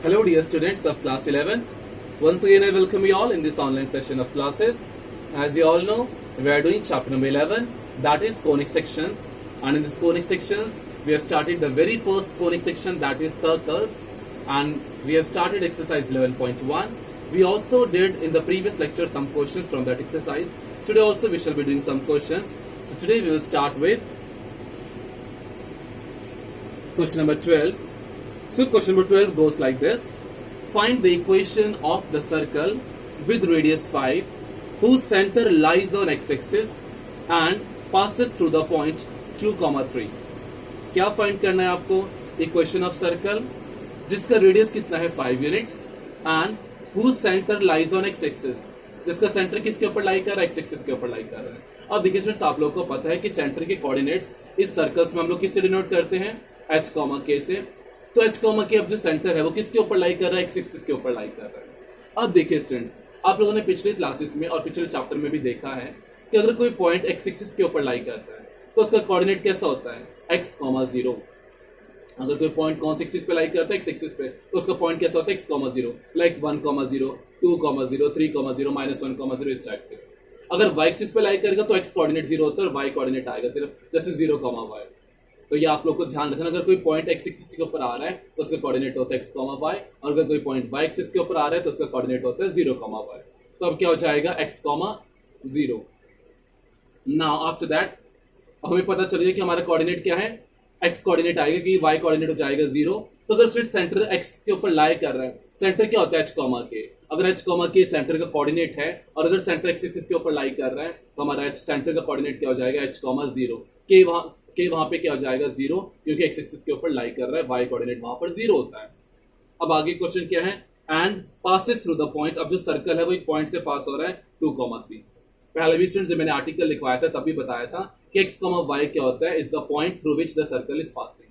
Hello dear students of class 11th. Once again I welcome you all in this online session of classes. As you all know, we are doing chapter number 11, that is conic sections, and in this conic sections we have started the very first conic section, that is circles, and we have started exercise 11.1. We also did in the previous lecture some questions from that exercise. Today also we shall be doing some questions. So today we will start with question number 12. So question number 12 goes like this. Find the equation of the circle with radius 5 whose center lies on x-axis and passes through the point 2, 3. क्या find करना है आपको? Equation of circle जिसका radius कितना है 5 units and whose center lies on x-axis, जिसका centre किसके ऊपर लाई कर रहा है? x-axis के ऊपर लाई कर रहा है। अब देखिए स्टूडेंट्स, आप लोगों को पता है कि सेंटर के कोऑर्डिनेट्स इस सर्कल्स में हम लोग किससे डिनोट करते हैं? h, k से। तो h, k अब जो सेंटर है वो किसके ऊपर लाई कर रहा है? x-axis के ऊपर लाई कर रहा है। अब देखिए स्टूडेंट्स, आप लोगों ने पिछले क्लासेस में और पिछले चैप्टर में भी देखा है कि अगर कोई पॉइंट x-axis के ऊपर लाई करता है तो उसका कोऑर्डिनेट कैसा होता है? x, 0। अगर कोई पॉइंट कौन से एक्सिस पे लाई करता है? x-axis पे, तो उसका पॉइंट कैसा होता है? x, 0, लाइक 1, 0, 2, 0, 3, 0, -1, 0, इस टाइप से। अगर y-axis पे लाई करेगा तो x कोऑर्डिनेट 0 होता है और y कोऑर्डिनेट आएगा सिर्फ, जैसे 0, y। तो ये आप लोग को ध्यान रखना, अगर कोई पॉइंट x-axis के ऊपर आ रहा है तो उसका कोऑर्डिनेट होता है x, y, और अगर कोई पॉइंट y-axis के ऊपर आ रहा है तो उसका कोऑर्डिनेट होता है 0, y। तो अब क्या हो जाएगा? x, 0। नाउ आफ्टर दैट हमें पता चल गया कि हमारा कोऑर्डिनेट क्या है? x कोऑर्डिनेट आएगा कि y कोऑर्डिनेट हो जाएगा 0। तो अगर सिर्फ सेंटर x के ऊपर लाई कर रहा है, सेंटर क्या होता है? h, k। अगर h, k सेंटर का कोऑर्डिनेट है और अगर सेंटर x-axis के ऊपर लाई कर रहा है तो हमारा h सेंटर का कोऑर्डिनेट क्या हो जाएगा? h, 0। k वहां पे क्या हो जाएगा? 0, क्योंकि x-axis के ऊपर लाई कर रहा है, y कोऑर्डिनेट वहां पर 0 होता है। अब आगे क्वेश्चन क्या है? And passes through the point. अब जो सर्कल है वो एक पॉइंट से पास हो रहा है 2, 3। पहले भी स्टूडेंट जब मैंने आर्टिकल लिखवाया था तभी बताया था कि x, y क्या होता है? Is the point through which the circle is passing.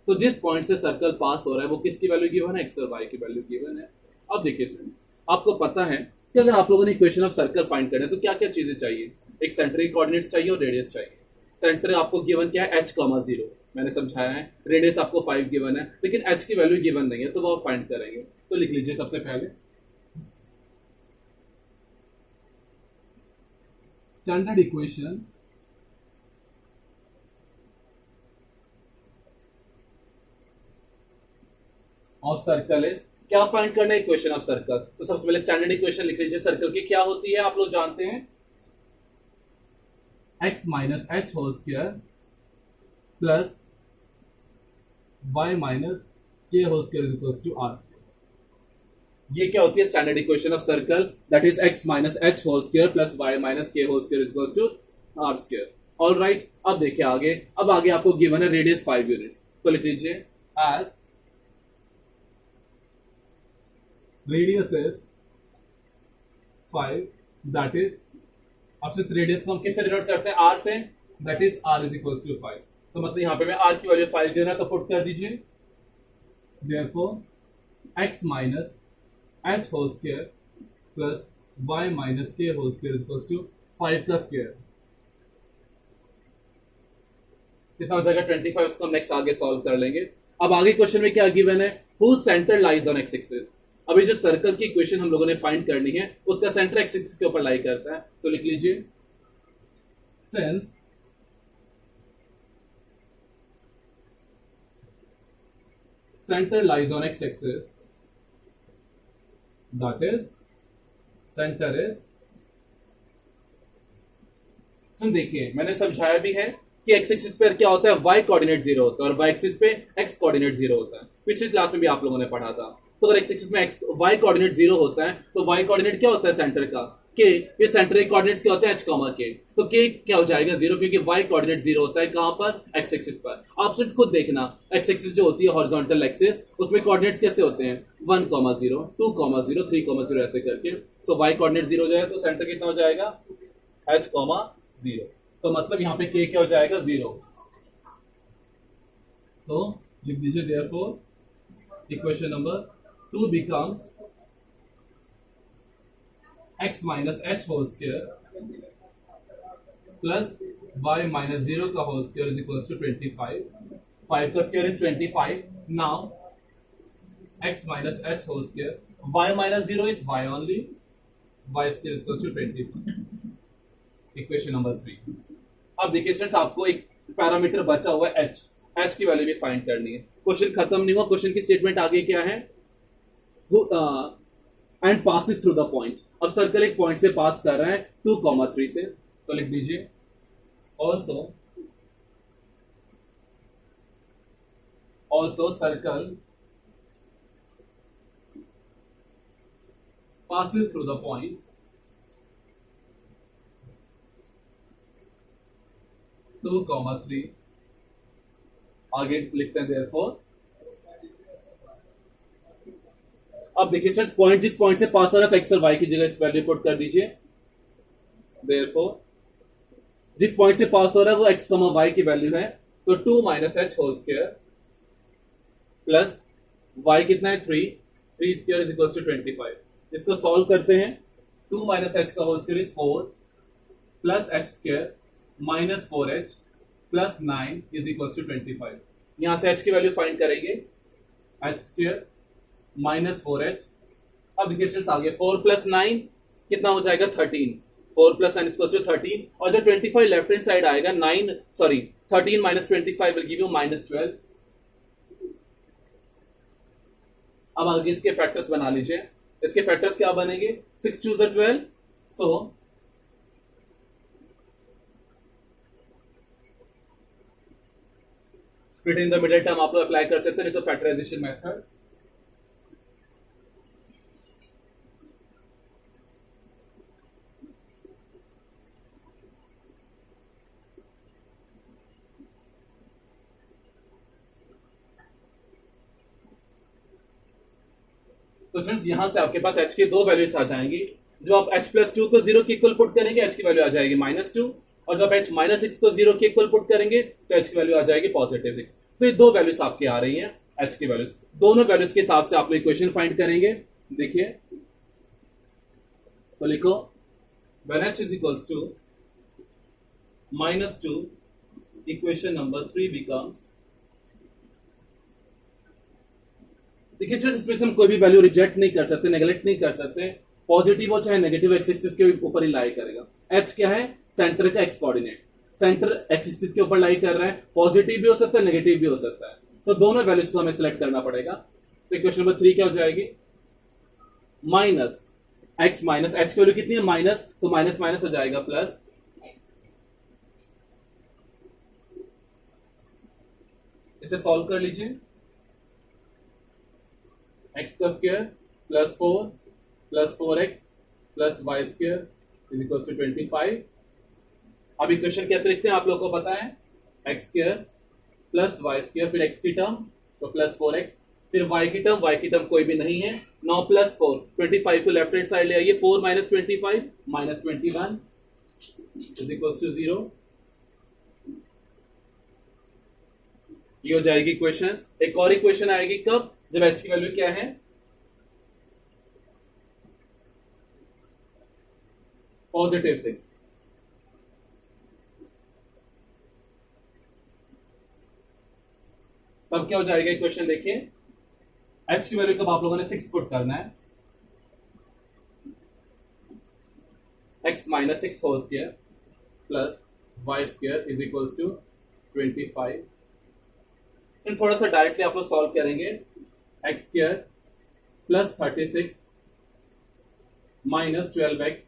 तो जिस पॉइंट से सर्कल पास हो रहा है वो किसकी वैल्यू गिवन है? x और y की वैल्यू गिवन है। अब देखिए स्टूडेंट्स, आपको पता है कि अगर आप लोगों ने इक्वेशन ऑफ सर्कल फाइंड करना है तो क्या क्या चीजें चाहिए? एक सेंटर के कोऑर्डिनेट्स चाहिए और रेडियस चाहिए। सेंटर आपको गिवन क्या है? h, 0, मैंने समझाया है। रेडियस आपको 5 गिवन है, लेकिन h की वैल्यू गिवन नहीं है, तो वो आप फाइंड करेंगे। तो लिख लीजिए सबसे पहले standard equation of circle is, क्या फाइंड करना है? Equation of circle. तो सबसे पहले स्टैंडर्ड इक्वेशन लिख लीजिए सर्कल की। क्या होती है आप लोग जानते हैं? x minus H whole square plus y minus k whole square is equal to are square. ये क्या होती है? Standard equation of circle, that is x minus H whole square plus y minus k whole square is equal to are square. All right, अब देखिए आगे। अब आगे आपको गिवन है रेडियस 5 यूनिट्स, तो लिख लीजिए as radius is 5, that is, अब सिर्फ रेडियस को हम किससे डिनोट करते हैं? r से, that is r is equal to 5। तो मतलब यहां पे मैं r की वैल्यू 5 देना, तो पुट कर दीजिए therefore x minus h whole square plus y minus k whole square is equal to 5 का स्क्वायर। कितना हो जाएगा? 25। उसको हम नेक्स्ट आगे सॉल्व कर लेंगे। अब आगे क्वेश्चन में क्या गिवन है? whose center lies on x-axis। अभी जो सर्कल की इक्वेशन हम लोगों ने फाइंड करनी है उसका सेंटर एक्सिस के ऊपर लाई करता है, तो लिख लीजिए since centre lies on X axis, that is centre is, सुन देखिए मैंने समझाया भी है कि एक्स एक्सिस पे क्या होता है? y कोऑर्डिनेट 0 होता है और y एक्सिस पे x कोऑर्डिनेट 0 होता है। पिछली क्लास में भी आप लोगों ने पढ़ा था। तो अगर x एक्सिस में y कोऑर्डिनेट 0 होता है तो y कोऑर्डिनेट क्या होता है? सेंटर का k। ये सेंटर के कोऑर्डिनेट्स क्या होते हैं? h, k। तो k क्या हो जाएगा? 0, क्योंकि y कोऑर्डिनेट 0 होता है। कहां पर? x एक्सिस पर। आप सिर्फ खुद देखना, x एक्सिस जो होती है हॉरिजॉन्टल एक्सिस, उसमें कोऑर्डिनेट्स कैसे होते हैं? 1, 0, 2, 0, 3, 0 ऐसे करके। सो y कोऑर्डिनेट 0 जाए तो सेंटर कितना हो जाएगा? h, 0। तो मतलब यहां पे k क्या हो जाएगा? 0। तो लिख दीजिए therefore equation number 2 becomes x minus h whole square plus y minus 0 का whole square is equals to 25. 5 का square is 25. Now x minus h whole square, y minus 0 is y only, y square is equal to 25. Equation number 3। अब देखिए students, आपको एक parameter बचा हुआ है h, h की वैल्यू भी फाइंड करनी है। क्वेश्चन खत्म नहीं हुआ, क्वेश्चन की स्टेटमेंट आगे क्या है, and passes through the point. अब सर्कल एक पॉइंट से पास कर रहा है 2,3 से, तो लिख दीजिए also circle passes through the point 2,3। आगे लिखते हैं therefore। अब देखिए सर, पॉइंट जिस पॉइंट से पास हो रहा है एक्स और वाई की जगह इस वैल्यू पुट कर दीजिए। therefore जिस पॉइंट से पास हो रहा है वो एक्स कमा वाई की वैल्यू है, तो 2 minus H whole square plus y कितना है 3, 3 स्क्वायर इज इक्वल टू 25। इसको सॉल्व करते हैं। 2 माइनस एच का होल स्क्वायर इज 4 प्लस एच स्क्वायर माइनस 4h प्लस 9 इज इक्वल टू 25। यहां से h की वैल्यू फाइंड करेंगे, एच स्क्वायर माइनस 4h। अब देखिए आगे 4 प्लस 9 कितना हो जाएगा 13, 4 प्लस 9 इज 13, और जो 25 लेफ्ट हैंड साइड आएगा 13 minus 25 will give you minus 12। अब आगे इसके फैक्टर्स बना लीजिए। इसके फैक्टर्स क्या बनेंगे, 6 2 12, so split in the middle term आप लोग अप्लाई कर सकते हैं, नहीं तो फैक्टराइजेशन मेथड। तो फ्रेंड्स यहां से आपके पास h की दो वैल्यूज आ जाएंगी। जो आप h प्लस 2 को 0 के इक्वल पुट करेंगे h की वैल्यू आ जाएगी -2, और जब h माइनस 6 को 0 के इक्वल पुट करेंगे तो h की वैल्यू आ जाएगी +6। तो ये दो वैल्यूज आपकी आ रही हैं h की वैल्यूज। दोनों वैल्यूज के हिसाब से आप लोग इक्वेशन फाइंड करेंगे। देखिए तो लिखो when h is equals to -2, equation number 3 becomes। देखिए सर, इसमें से हम कोई भी वैल्यू रिजेक्ट नहीं कर सकते, नेगलेक्ट नहीं कर सकते। पॉजिटिव हो चाहे नेगेटिव, एक्स एक्सिस के ऊपर ही लाई करेगा। एच क्या है, सेंटर का x coordinate, centre x axis के ऊपर लाई कर रहा है। पॉजिटिव भी हो सकता है, नेगेटिव भी हो सकता है, तो दोनों वैल्यूज को हमें सिलेक्ट करना पड़ेगा। तो इक्वेशन नंबर 3 क्या हो जाएगी, माइनस एक्स माइनस एच की वैल्यू कितनी है माइनस, तो माइनस माइनस हो जाएगा प्लस। इसे सॉल्व कर लीजिए, एक्स का स्क्वायर प्लस 4 प्लस 4x plus y square is equal to 25। अब इक्वेशन कैसे लिखते हैं आप लोगों को पता है, x square plus y square, फिर x की टर्म तो प्लस 4x, फिर y की टर्म कोई भी नहीं है, 9 प्लस 4, 25 को लेफ्ट हैंड साइड ले आइए, 4 minus 25 minus 21 is equal to 0। ये हो जाएगी इक्वेशन। एक और इक्वेशन आएगी कब, जब h की वैल्यू क्या है +6। तब क्या हो जाएगा इक्वेशन, देखिए h की वैल्यू कब आप लोगों ने 6 पुट करना है, x minus 6 whole square plus y square is equal to 25। फिर थोड़ा सा डायरेक्टली आप लोग सॉल्व करेंगे, x square plus 36 minus 12x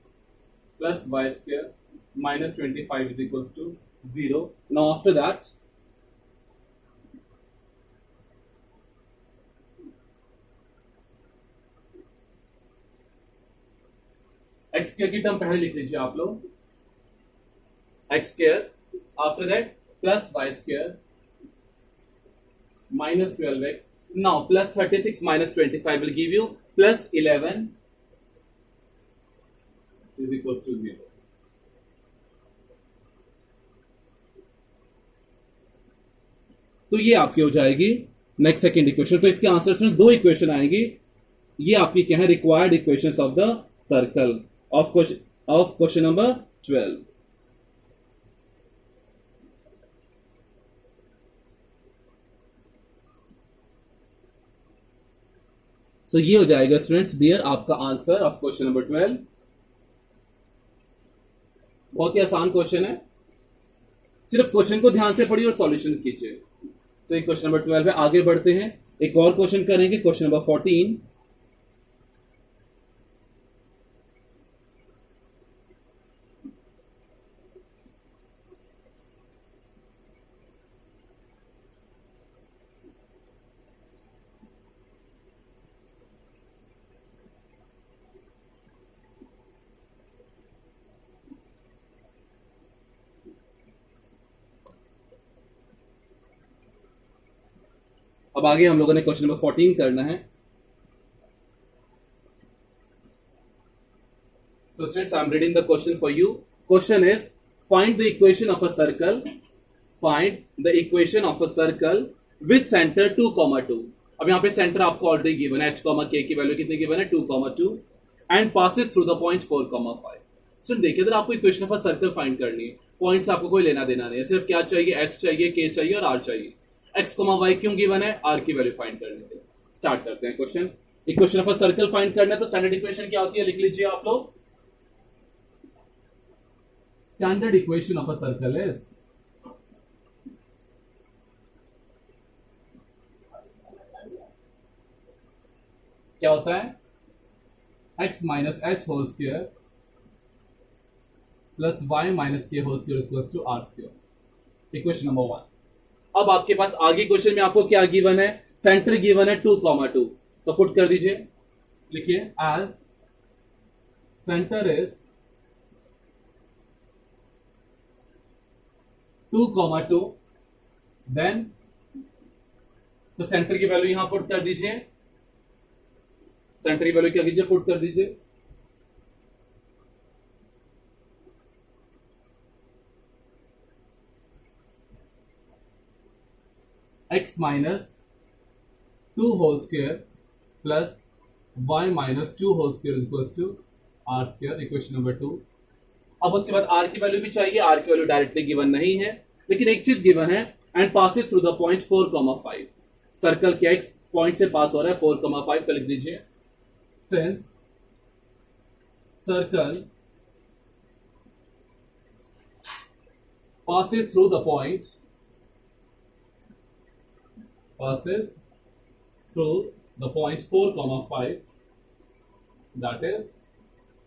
plus y square minus 25 is equal to 0। Now after that x square की टर्म पहले लिख लीजिए आप लोग, x square, after that plus y square minus 12x. Now plus 36 minus 25 will give you plus 11 is equals to 0. तो ये आपकी हो जाएगी नेक्स्ट सेकेंड इक्वेशन। तो इसके आंसर में दो इक्वेशन आएंगी। ये आपकी क्या है, required equations of the circle of question number 12। सो ये हो जाएगा स्टूडेंट्स डियर आपका आंसर ऑफ क्वेश्चन नंबर 12। बहुत ही आसान क्वेश्चन है, सिर्फ क्वेश्चन को ध्यान से पढ़िए और सॉल्यूशन कीजिए। तो ये क्वेश्चन नंबर 12 है। आगे बढ़ते हैं, एक और क्वेश्चन करेंगे, क्वेश्चन नंबर 14। अब आगे हम लोगों ने क्वेश्चन नंबर 14 करना है। So students, I'm reading the question for you. Question is, find the equation of a circle. Find the equation of a circle with center 2, 2. अब यहाँ पे सेंटर आपको ऑलरेडी गिवन है, h, k की value कितनी given है 2, 2 and passes through the point 4, 5। सो देखिए, अगर आपको equation of a circle find करनी है, पॉइंट से आपको कोई लेना देना नहीं है, सिर्फ क्या चाहिए, h चाहिए, k चाहिए और r चाहिए। x, y क्यों गिवन है, r की वैल्यू फाइंड करनी है। स्टार्ट करते हैं question. Equation of a circle find करना है तो स्टैंडर्ड इक्वेशन क्या होती है, लिख लीजिए आप लोग। Standard equation of a circle is क्या होता है, x minus H whole square plus Y minus k whole square equals to are square. Equation number 1। अब आपके पास आगे क्वेश्चन में आपको क्या गिवन है, सेंटर गिवन है 2, 2, तो पुट कर दीजिए, लिखिए एज सेंटर इज 2, 2, देन तो सेंटर की वैल्यू यहां पुट कर दीजिए, सेंटर की वैल्यू क्या कीजिए, पुट कर दीजिए। x minus 2 whole square plus y minus 2 whole square equals to are square. Equation number 2। अब उसके बाद r की वैल्यू भी चाहिए, r की वैल्यू डायरेक्टली गिवन नहीं है, लेकिन एक चीज गिवन है, and passes through the point 4, 5। Circle के x पॉइंट से पास हो रहा है 4, 5, तो लिख दीजिए since circle passes through the point, passes through the point 4, 5, that is,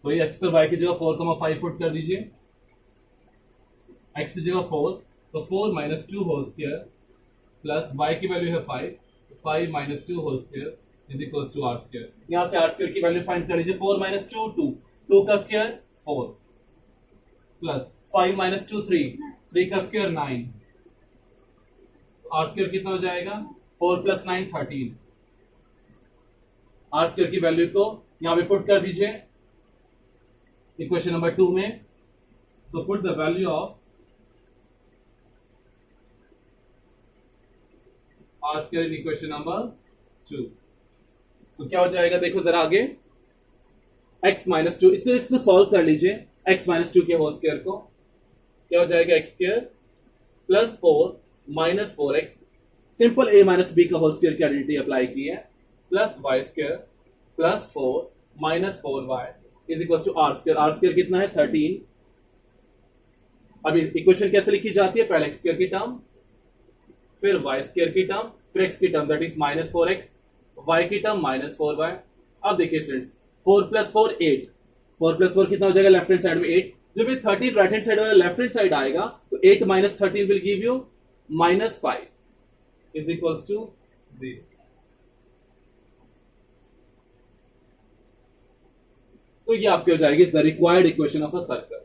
तो ये x और y की जगह 4, 5 पुट कर दीजिए, x की जगह 4, तो 4 minus 2 whole square plus y की वैल्यू है 5, 5 minus 2 whole square is equals to are square. यहां से आर स्क्वायर की वैल्यू फाइंड कर लीजिए, 4 माइनस 2 2 का स्क्वायर 4 प्लस 5 माइनस 2 3 का स्क्वायर 9, आर स्क्वायर कितना हो जाएगा, 4 प्लस 9 13। आर स्क्वायर की वैल्यू को यहां पे पुट कर दीजिए इक्वेशन नंबर 2 में। So put the value of r square in equation number 2, तो क्या हो जाएगा, देखो जरा आगे, x माइनस 2, इसको सॉल्व कर लीजिए, x माइनस 2 के होल स्क्वायर को, क्या हो जाएगा, x square plus 4 minus 4x, simple a minus b का होल स्क्वायर की आइडेंटिटी अप्लाई की है, plus y square plus 4 minus 4y is equal to are square. R square कितना है 13। अभी इक्वेशन कैसे लिखी जाती है, पहले x स्क्वायर की टर्म, फिर y स्क्वायर की टर्म, फिर x की term that is minus 4x, y की टर्म माइनस 4y। अब देखिए स्टूडेंट्स, 4 प्लस 4 8, 4 प्लस 4 कितना हो जाएगा, लेफ्ट हैंड साइड में 8, जब ये 13 राइट हैंड साइड वाला लेफ्ट हैंड साइड आएगा तो 8 minus 13 will give you minus 5 is equals to 0। तो ये आपकी हो जाएगी is the required equation of a circle,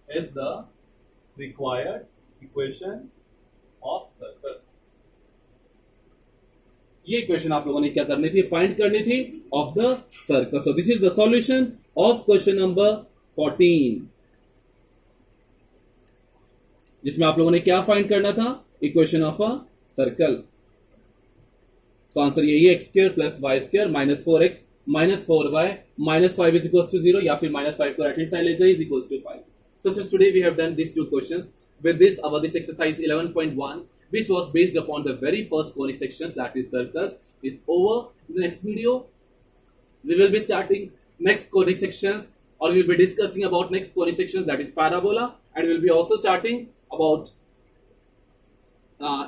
is the required equation of circle. ये इक्वेशन आप लोगों ने क्या करनी थी, फाइंड करनी थी of the circle. So this is the solution of question number 14, जिसमें आप लोगों ने क्या फाइंड करना था, equation of a circle. So answer यही है, x square plus y square minus 4x minus 4y minus 5 is equals to 0, या फिर माइनस 5 को राइट हैंड साइड ले जाइए is equals to 5। So since today we have done these two questions, with this our this exercise 11.1 which was based upon the very first conic sections, that is circles, is over. In the next video, we will be starting next conic sections, or we will be discussing about next conic sections, that is parabola, and we will be also starting about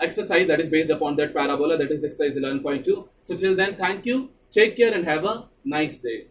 exercise that is based upon that parabola, that is exercise 11.2. So till then, thank you, take care, and have a nice day.